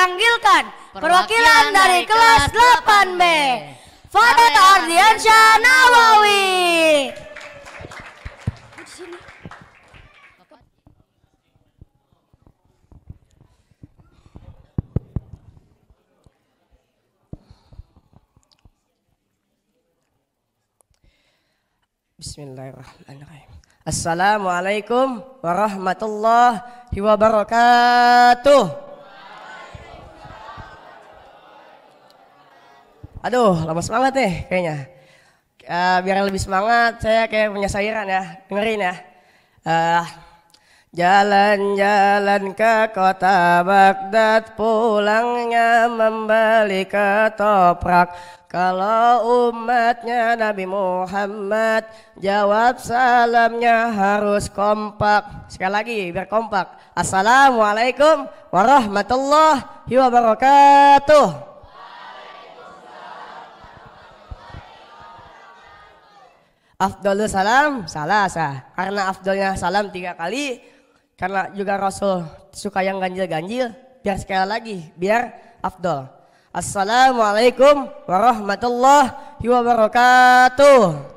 dipanggilkan perwakilan dari kelas 8B, Fadil Ardiansyah Nawawi. Bismillahirrahmanirrahim. Assalamualaikum warahmatullahi wabarakatuh. Aduh, lama semangat nih kayaknya. Biar lebih semangat, saya kayak punya sairan ya. Dengerin ya. Jalan-jalan ke kota Baghdad, pulangnya membeli ketoprak. Kalau umatnya Nabi Muhammad, jawab salamnya harus kompak. Sekali lagi biar kompak. Assalamualaikum warahmatullahi wabarakatuh. Afdolul salam salasa. Karena afdolnya salam 3 kali, karena juga Rasul suka yang ganjil-ganjil, biar sekali lagi biar afdol. Assalamualaikum warahmatullahi wabarakatuh.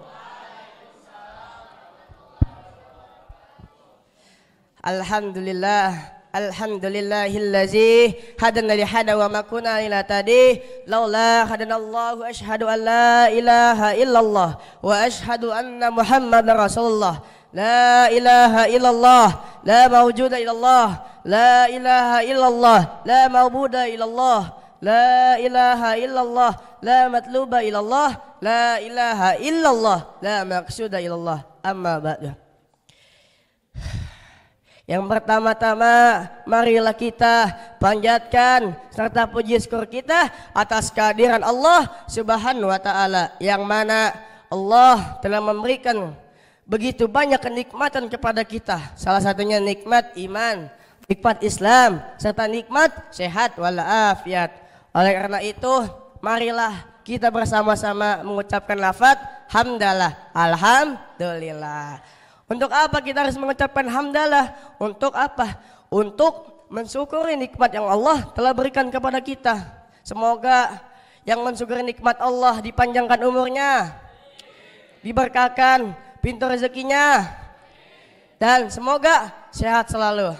Alhamdulillah, alhamdulillahillazi hadana li hada wa ma kunna ila tadi laula hadanallahu asyhadu an la ilaha illallah wa asyhadu anna muhammadar rasulullah. La ilaha illallah, la mawjuda illallah, la ilaha illallah, la ma'buda illallah. La ilaha illallah, la matluba illallah, la ilaha illallah, la maqsuda illallah. Amma ba'du. Yang pertama-tama, marilah kita panjatkan serta puji syukur kita atas kehadiran Allah Subhanahu wa taala, yang mana Allah telah memberikan begitu banyak kenikmatan kepada kita. Salah satunya nikmat iman, nikmat Islam, serta nikmat sehat walafiat. Oleh karena itu, marilah kita bersama-sama mengucapkan lafaz hamdalah, alhamdulillah. Untuk apa kita harus mengucapkan hamdalah? Untuk apa? Untuk mensyukuri nikmat yang Allah telah berikan kepada kita. Semoga yang mensyukuri nikmat Allah dipanjangkan umurnya, diberkahkan pintu rezekinya, dan semoga sehat selalu.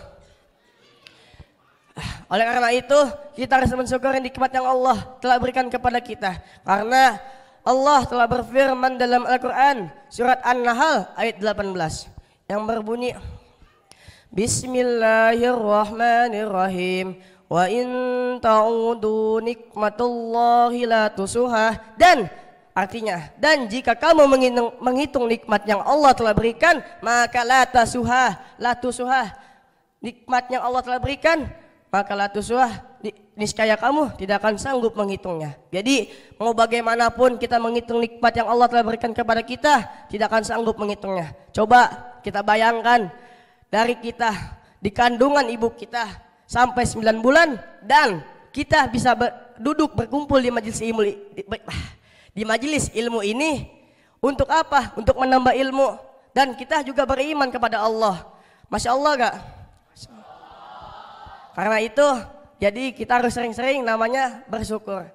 Oleh karena itu, kita harus mensyukuri nikmat yang Allah telah berikan kepada kita. Karena Allah telah berfirman dalam Al-Quran surat An-Nahl ayat 18 yang berbunyi, Bismillahirrahmanirrahim. Wa in ta'udu nikmatullahi la tusuha. Dan artinya, dan jika kamu menghitung nikmat yang Allah telah berikan, maka la tusuha. Nikmat yang Allah telah berikan, maka la tusuha, niscaya kamu tidak akan sanggup menghitungnya. Jadi mau bagaimanapun kita menghitung nikmat yang Allah telah berikan kepada kita, tidak akan sanggup menghitungnya. Coba kita bayangkan, dari kita di kandungan ibu kita sampai 9 bulan, dan kita bisa duduk berkumpul di majelis ilmu ini untuk apa? Untuk menambah ilmu, dan kita juga beriman kepada Allah. Masya Allah gak? Karena itu, jadi kita harus sering-sering namanya bersyukur.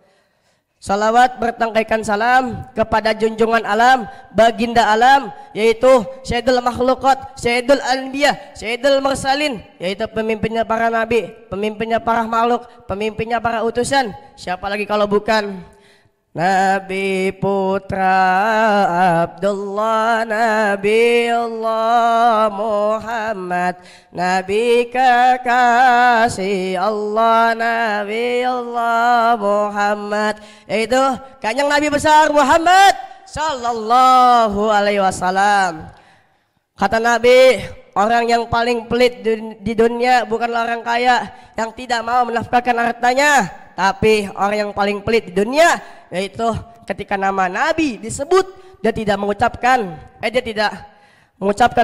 Salawat bertangkaikan salam kepada junjungan alam, baginda alam, yaitu Sayyidul Makhluqat, Sayyidul Anbiya, Sayyidul Mursalin, yaitu pemimpinnya para nabi, pemimpinnya para makhluk, pemimpinnya para utusan. Siapa lagi kalau bukan Nabi putra Abdullah, Nabi Allah Muhammad, Nabi kekasih Allah, Nabi Allah Muhammad, yaitu Kanjeng Nabi besar Muhammad Sallallahu Alaihi Wasallam. Kata Nabi, orang yang paling pelit di dunia bukanlah orang kaya yang tidak mau menafkahkan hartanya, tapi orang yang paling pelit di dunia yaitu ketika nama Nabi disebut, dia tidak mengucapkan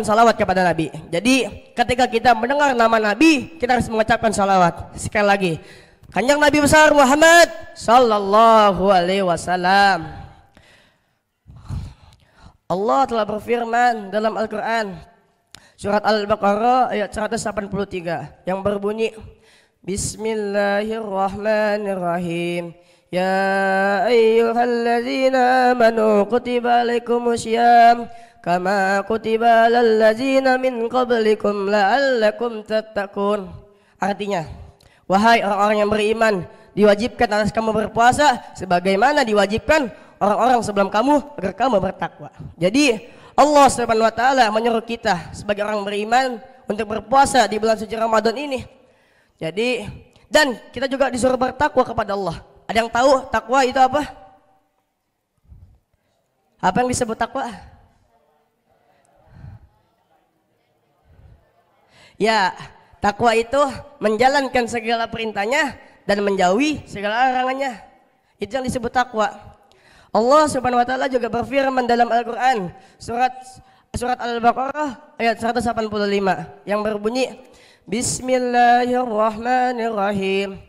salawat kepada Nabi. Jadi ketika kita mendengar nama Nabi, kita harus mengucapkan salawat. Sekali lagi, Kanjeng Nabi besar Muhammad Sallallahu Alaihi Wasallam. Allah telah berfirman dalam Al-Quran surat Al-Baqarah ayat 183 yang berbunyi, Bismillahirrahmanirrahim. Ya ayyuhalladzina amanu kutiba alaikumusiyam kama kutiba alal ladzina min qablikum la'allakum tattaqun. Artinya, wahai orang-orang yang beriman, diwajibkan atas kamu berpuasa sebagaimana diwajibkan orang-orang sebelum kamu agar kamu bertakwa. Jadi Allah Subhanahu wa taala menyuruh kita sebagai orang beriman untuk berpuasa di bulan suci Ramadan ini. Jadi dan kita juga disuruh bertakwa kepada Allah. Ada yang tahu takwa itu apa? Apa yang disebut takwa? Ya, takwa itu menjalankan segala perintahnya dan menjauhi segala larangannya. Itu yang disebut takwa. Allah Subhanahu wa taala juga berfirman dalam Al-Qur'an surat Al-Baqarah ayat 185 yang berbunyi Bismillahirrahmanirrahim.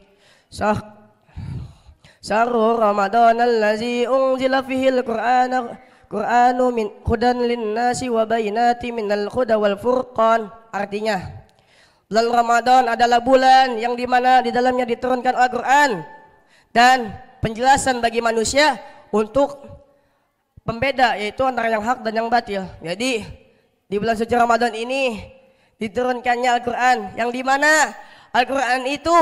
Syahrul Ramadan allazi unzila fihil Qur'anu min hudan linnasi wa bayyinatin minal huda wal furqan. Artinya, bulan Ramadan adalah bulan yang dimana di dalamnya diturunkan Al-Quran dan penjelasan bagi manusia untuk pembeda, yaitu antara yang hak dan yang batil. Jadi di bulan suci Ramadan ini diturunkannya Al-Quran, yang dimana Al-Quran itu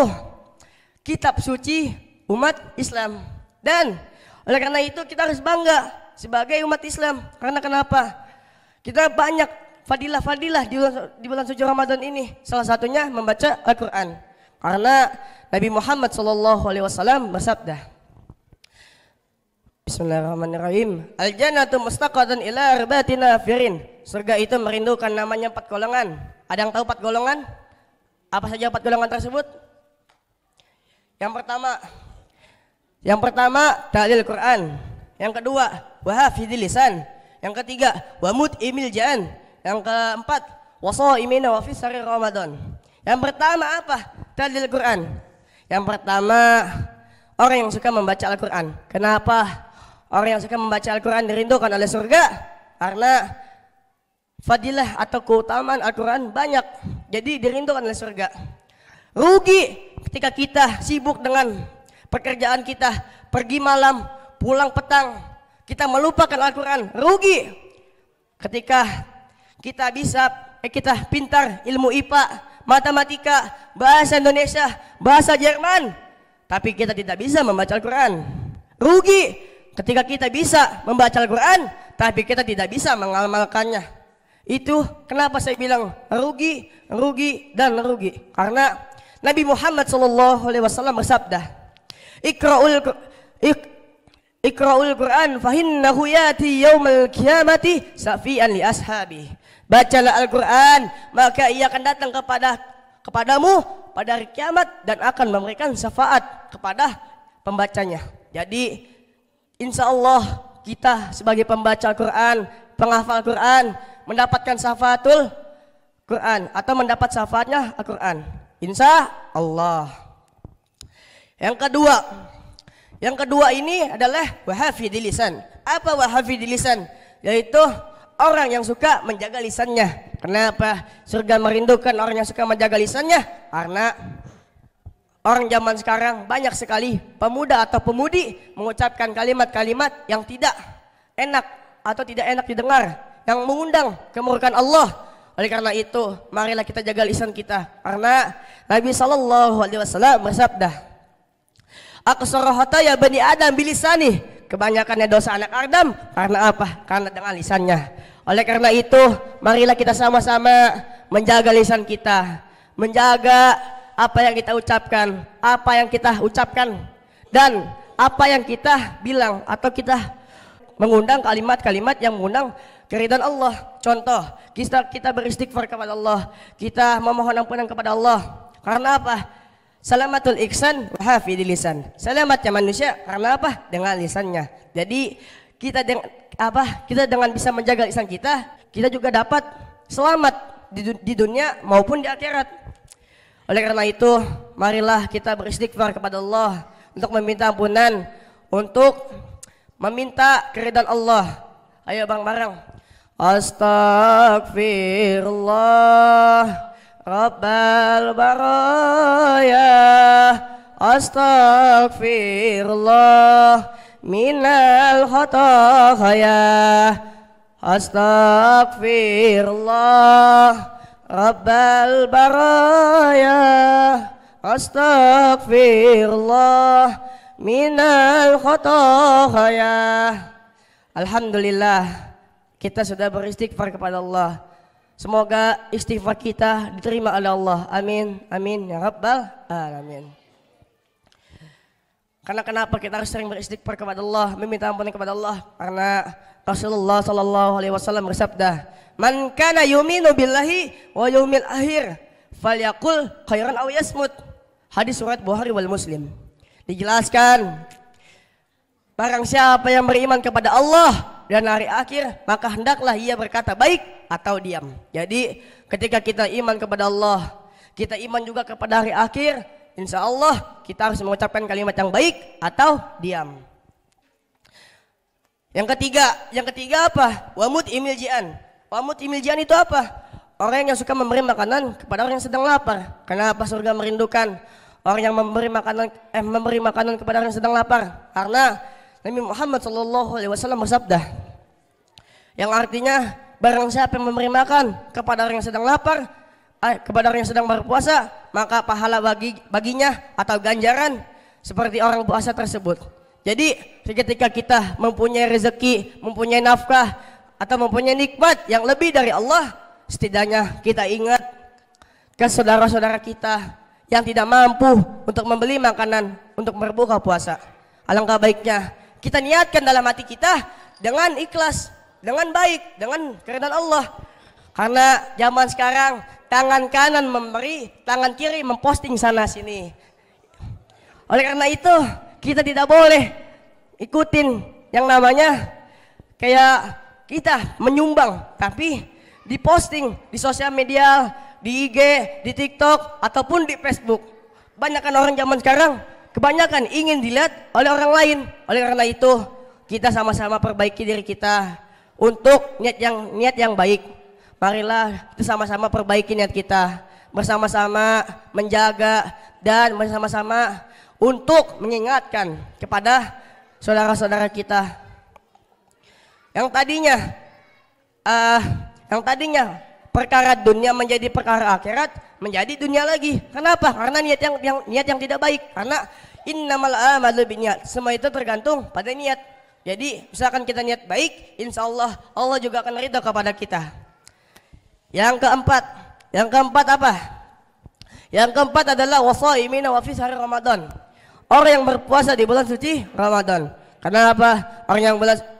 kitab suci umat Islam. Dan oleh karena itu kita harus bangga sebagai umat Islam. Karena kenapa? Kita banyak fadilah-fadilah di bulan suci Ramadan ini. Salah satunya membaca Al-Quran. Karena Nabi Muhammad SAW bersabda, Bismillahirrahmanirrahim. Al-jannatu mustaqadan ila arba'ati nafirin. Surga itu merindukan namanya 4 golongan. Ada yang tahu 4 golongan? Apa saja 4 golongan tersebut? Yang pertama ta'lil Quran. Yang kedua wahafidil lisan. Yang ketiga wa mut'imil jan. Yang keempat wasaimina wa fi sahri Ramadan. Yang pertama apa? Ta'lil Quran. Yang pertama orang yang suka membaca Al-Quran. Kenapa? Orang yang suka membaca Al-Quran dirindukan oleh surga karena fadilah atau keutamaan Al-Quran banyak, jadi dirindukan oleh surga. Rugi ketika kita sibuk dengan pekerjaan kita, pergi malam, pulang petang, kita melupakan Al-Quran. Rugi ketika kita kita pintar ilmu IPA, matematika, bahasa Indonesia, bahasa Jerman, tapi kita tidak bisa membaca Al-Quran. Rugi ketika kita bisa membaca Al-Quran tapi kita tidak bisa mengamalkannya. Itu kenapa saya bilang rugi, rugi, dan rugi. Karena Nabi Muhammad SAW bersabda, Iqra'ul Quran fahinnahu yati yaumal qiyamati safian li ashabi. Bacalah Al-Quran, maka ia akan datang kepadamu pada hari kiamat dan akan memberikan syafaat kepada pembacanya. Jadi insya Allah kita sebagai pembaca Al-Quran, penghafal Al-Quran, mendapatkan syafaatul Quran atau mendapat syafaatnya Al-Quran. Insya Allah. Yang kedua ini adalah wahafidil lisan. Apa wahafidil lisan? Yaitu orang yang suka menjaga lisannya. Kenapa surga merindukan orang yang suka menjaga lisannya? Karena orang zaman sekarang banyak sekali pemuda atau pemudi mengucapkan kalimat-kalimat yang tidak enak atau tidak enak didengar, yang mengundang kemurkaan Allah. Oleh karena itu, marilah kita jaga lisan kita. Karena Nabi SAW bersabda, Aqsara hataya bani Adam bilisani. Kebanyakannya dosa anak Adam karena apa? Karena dengan lisannya. Oleh karena itu, marilah kita sama-sama menjaga lisan kita, menjaga apa yang kita ucapkan, dan apa yang kita bilang atau kita mengundang kalimat-kalimat yang mengundang keridhaan Allah. Contoh, kita beristighfar kepada Allah, kita memohon ampunan kepada Allah. Karena apa? Salamatul ihsan wa hafidil lisan. Selamatnya manusia karena apa? Dengan lisannya. Jadi kita dengan bisa menjaga lisan kita juga dapat selamat di dunia maupun di akhirat. Oleh karena itu, marilah kita beristighfar kepada Allah untuk meminta ampunan, untuk meminta keridhaan Allah. Ayo bareng-bareng. Astagfirullah Rabbal baraya astaghfirullah minal khotokhaya astaghfirullah Rabbal baraya astaghfirullah minal khotokhaya. Alhamdulillah kita sudah beristighfar kepada Allah. Semoga istighfar kita diterima oleh Allah. Amin, amin ya rabbal alamin. Karena kenapa kita harus sering beristighfar kepada Allah, meminta ampunan kepada Allah? Karena Rasulullah sallallahu alaihi wasallam bersabda, "Man kana yu'minu billahi wa yaumil akhir falyaqul khairan aw yasmut." Hadis surat Bukhari wal Muslim. Dijelaskan, barang siapa yang beriman kepada Allah dan hari akhir, maka hendaklah ia berkata baik atau diam. Jadi ketika kita iman kepada Allah, kita iman juga kepada hari akhir, insya Allah kita harus mengucapkan kalimat yang baik atau diam. Yang ketiga apa? Wamut imil jian. Wamut imil jian itu apa? Orang yang suka memberi makanan kepada orang yang sedang lapar. Kenapa surga merindukan orang yang memberi makanan kepada orang yang sedang lapar? Karena Nabi Muhammad SAW bersabda, yang artinya barang siapa yang memberi makan kepada orang yang sedang lapar, kepada orang yang sedang berpuasa, maka pahala baginya atau ganjaran seperti orang puasa tersebut. Jadi ketika kita mempunyai rezeki, mempunyai nafkah atau mempunyai nikmat yang lebih dari Allah, setidaknya kita ingat ke saudara-saudara kita yang tidak mampu untuk membeli makanan untuk berbuka puasa. Alangkah baiknya kita niatkan dalam hati kita dengan ikhlas, dengan baik, dengan keridhaan Allah. Karena zaman sekarang tangan kanan memberi, tangan kiri memposting sana sini. Oleh karena itu kita tidak boleh ikutin yang namanya kayak kita menyumbang, tapi diposting di sosial media, di IG, di TikTok ataupun di Facebook. Banyakkan orang zaman sekarang kebanyakan ingin dilihat oleh orang lain. Oleh karena itu kita sama-sama perbaiki diri kita untuk niat yang baik. Marilah kita sama-sama perbaiki niat kita, bersama-sama menjaga dan bersama-sama untuk mengingatkan kepada saudara-saudara kita yang tadinya perkara dunia menjadi perkara akhirat, menjadi dunia lagi. Kenapa? Karena niat yang tidak baik. Karena innamal a'malu binniyat. Semua itu tergantung pada niat. Jadi misalkan kita niat baik, insya Allah Allah juga akan ridha kepada kita. Yang keempat apa? Yang keempat adalah washaimina wa fi syahr Ramadan. Orang yang berpuasa di bulan suci Ramadan. Kenapa?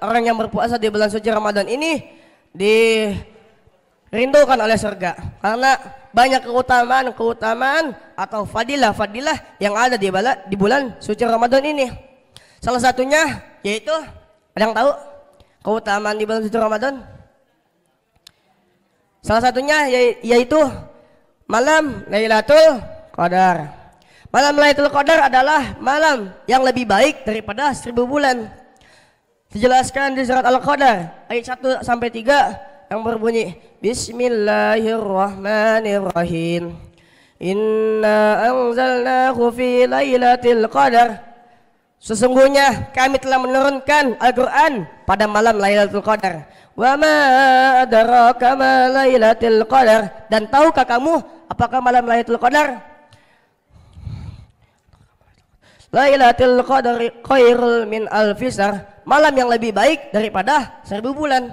Orang yang berpuasa di bulan suci Ramadan ini dirindukan oleh surga. Karena banyak keutamaan atau fadilah yang ada di bulan suci Ramadan ini. Salah satunya yaitu, ada yang tahu keutamaan di bulan suci Ramadan? Salah satunya yaitu malam Lailatul Qadar. Malam Lailatul Qadar adalah malam yang lebih baik daripada 1000 bulan. Dijelaskan di surat Al-Qadar ayat 1 sampai 3 yang berbunyi, Bismillahirrahmanirrahim. Inna anzalnahu fi Lailatul Qadar. Sesungguhnya kami telah menurunkan Al-Quran pada malam Lailatul Qadar. Wa ma adraka ma Lailatul Qadar. Dan tahukah kamu apakah malam Lailatul Qadar? Lailatul Qadar khairul min alfi syahr. Malam yang lebih baik daripada 1000 bulan.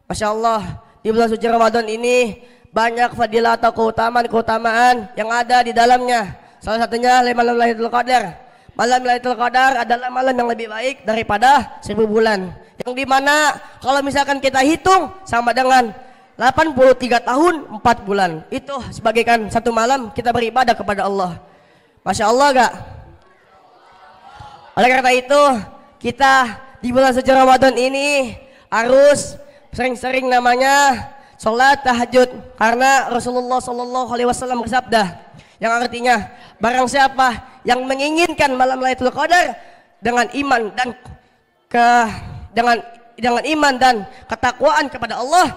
Masya Allah, di bulan suci Ramadan ini banyak fadilah atau keutamaan yang ada di dalamnya. Salah satunya malam Lailatul Qadar. Malam Lailatul Qadar adalah malam yang lebih baik daripada 1000 bulan. Yang dimana kalau misalkan kita hitung sama dengan 83 tahun 4 bulan. Itu sebagaikan satu malam kita beribadah kepada Allah. Masya Allah gak? Oleh karena itu kita di bulan suci Ramadan ini harus sering-sering namanya sholat tahajud. Karena Rasulullah SAW bersabda, yang artinya barang siapa yang menginginkan malam Lailatul Qadar dengan iman dan ketakwaan kepada Allah,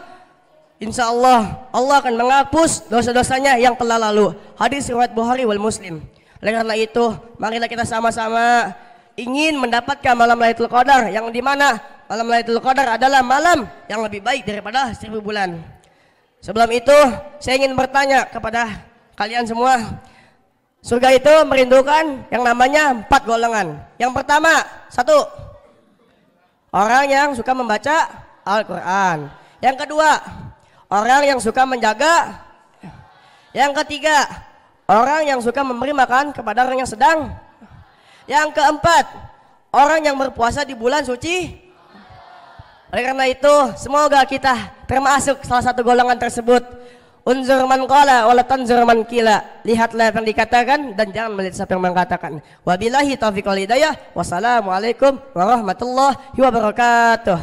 insya Allah Allah akan menghapus dosa-dosanya yang telah lalu. Hadis riwayat Bukhari wal Muslim. Oleh karena itu, marilah kita sama-sama ingin mendapatkan malam Lailatul Qadar, yang dimana malam Lailatul Qadar adalah malam yang lebih baik daripada 1000 bulan. Sebelum itu, saya ingin bertanya kepada kalian semua. Surga itu merindukan yang namanya 4 golongan. Yang pertama, 1, orang yang suka membaca Al-Quran. Yang kedua, orang yang suka menjaga. Yang ketiga, orang yang suka memberi makan kepada orang yang sedang. Yang keempat, orang yang berpuasa di bulan suci. Oleh karena itu, semoga kita termasuk salah satu golongan tersebut. Unzur man qala wa la tanzur man qila. Lihatlah yang dikatakan dan jangan melihat siapa yang mengatakan. Wabillahi taufiq wal hidayah. Wassalamualaikum warahmatullahi wabarakatuh.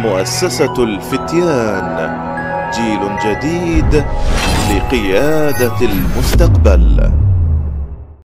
مؤسسة الفتيان، جيل جديد لقيادة المستقبل.